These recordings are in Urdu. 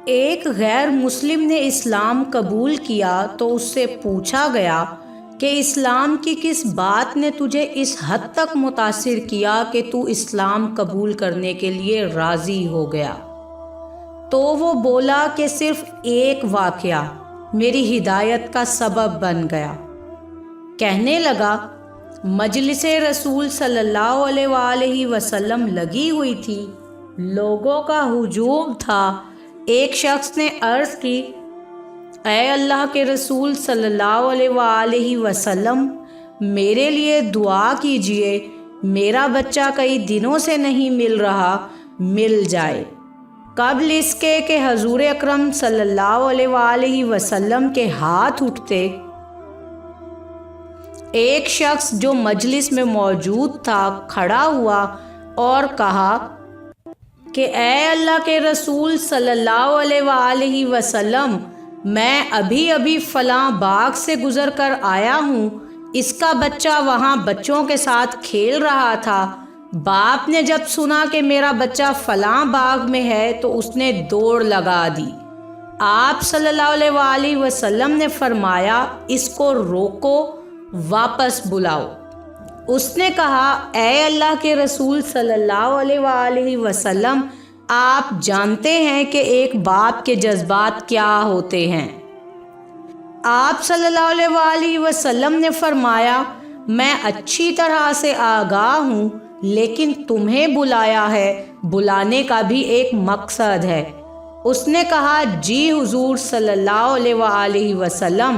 ایک غیر مسلم نے اسلام قبول کیا تو اس سے پوچھا گیا کہ اسلام کی کس بات نے تجھے اس حد تک متاثر کیا کہ تو اسلام قبول کرنے کے لیے راضی ہو گیا؟ تو وہ بولا کہ صرف ایک واقعہ میری ہدایت کا سبب بن گیا۔ کہنے لگا، مجلس رسول صلی اللہ علیہ وآلہ وسلم لگی ہوئی تھی، لوگوں کا ہجوم تھا۔ ایک شخص نے عرض کی، اے اللہ کے رسول صلی اللہ علیہ وآلہ وسلم، میرے لیے دعا کیجئے، میرا بچہ کئی دنوں سے نہیں مل رہا، مل جائے۔ قبل اس کے کہ حضور اکرم صلی اللہ علیہ وآلہ وسلم کے ہاتھ اٹھتے، ایک شخص جو مجلس میں موجود تھا کھڑا ہوا اور کہا کہ اے اللہ کے رسول صلی اللہ علیہ وآلہ وسلم، میں ابھی فلاں باغ سے گزر کر آیا ہوں، اس کا بچہ وہاں بچوں کے ساتھ کھیل رہا تھا۔ باپ نے جب سنا کہ میرا بچہ فلاں باغ میں ہے تو اس نے دوڑ لگا دی۔ آپ صلی اللہ علیہ وآلہ وسلم نے فرمایا، اس کو روکو، واپس بلاؤ۔ اس نے کہا، اے اللہ کے رسول صلی اللہ علیہ وآلہ وسلم، آپ جانتے ہیں کہ ایک باپ کے جذبات کیا ہوتے ہیں۔ آپ صلی اللہ علیہ وآلہ وسلم نے فرمایا، میں اچھی طرح سے آگاہ ہوں، لیکن تمہیں بلایا ہے، بلانے کا بھی ایک مقصد ہے۔ اس نے کہا، جی حضور صلی اللہ علیہ وآلہ وسلم۔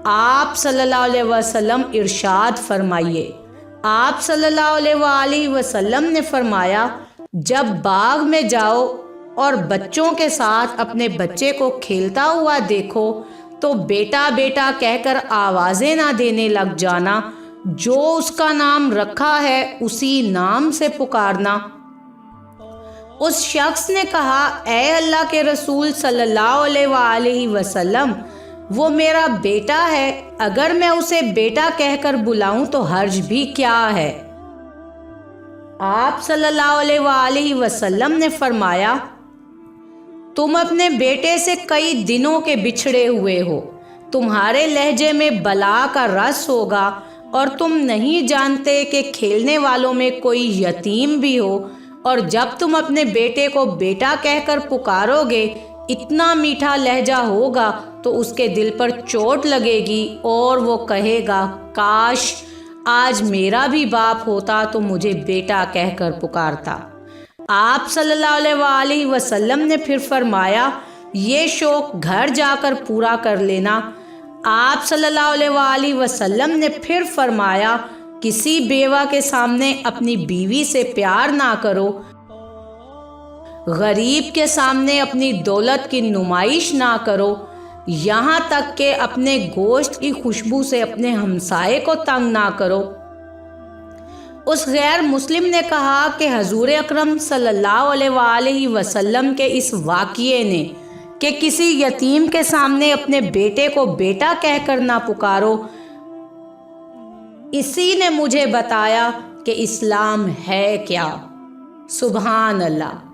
آپ صلی اللہ علیہ وسلم ارشاد فرمائیے۔ آپ صلی اللہ علیہ وآلہ وسلم نے فرمایا، جب باغ میں جاؤ اور بچوں کے ساتھ اپنے بچے کو کھیلتا ہوا دیکھو تو بیٹا بیٹا کہہ کر آوازیں نہ دینے لگ جانا، جو اس کا نام رکھا ہے اسی نام سے پکارنا۔ اس شخص نے کہا، اے اللہ کے رسول صلی اللہ علیہ وآلہ وسلم، وہ میرا بیٹا ہے، اگر میں اسے بیٹا کہہ کر بلاؤں تو حرج بھی کیا ہے؟ آپ صلی اللہ علیہ وآلہ وسلم نے فرمایا، تم اپنے بیٹے سے کئی دنوں کے بچھڑے ہوئے ہو، تمہارے لہجے میں بلا کا رس ہوگا اور تم نہیں جانتے کہ کھیلنے والوں میں کوئی یتیم بھی ہو، اور جب تم اپنے بیٹے کو بیٹا کہہ کر پکارو گے، اتنا میٹھا لہجہ ہوگا تو اس کے دل پر چوٹ لگے گی اور وہ کہے گا، کاش آج میرا بھی باپ ہوتا تو مجھے بیٹا کہہ کر پکارتا۔ آپ صلی اللہ علیہ وآلہ وسلم نے پھر فرمایا، یہ شوق گھر جا کر پورا کر لینا۔ آپ صلی اللہ علیہ وآلہ وسلم نے پھر فرمایا، کسی بیوہ کے سامنے اپنی بیوی سے پیار نہ کرو، غریب کے سامنے اپنی دولت کی نمائش نہ کرو، یہاں تک کہ اپنے گوشت کی خوشبو سے اپنے ہمسائے کو تنگ نہ کرو۔ اس غیر مسلم نے کہا کہ حضور اکرم صلی اللہ علیہ وآلہ وسلم کے اس واقعے نے کہ کسی یتیم کے سامنے اپنے بیٹے کو بیٹا کہہ کر نہ پکارو، اسی نے مجھے بتایا کہ اسلام ہے کیا۔ سبحان اللہ۔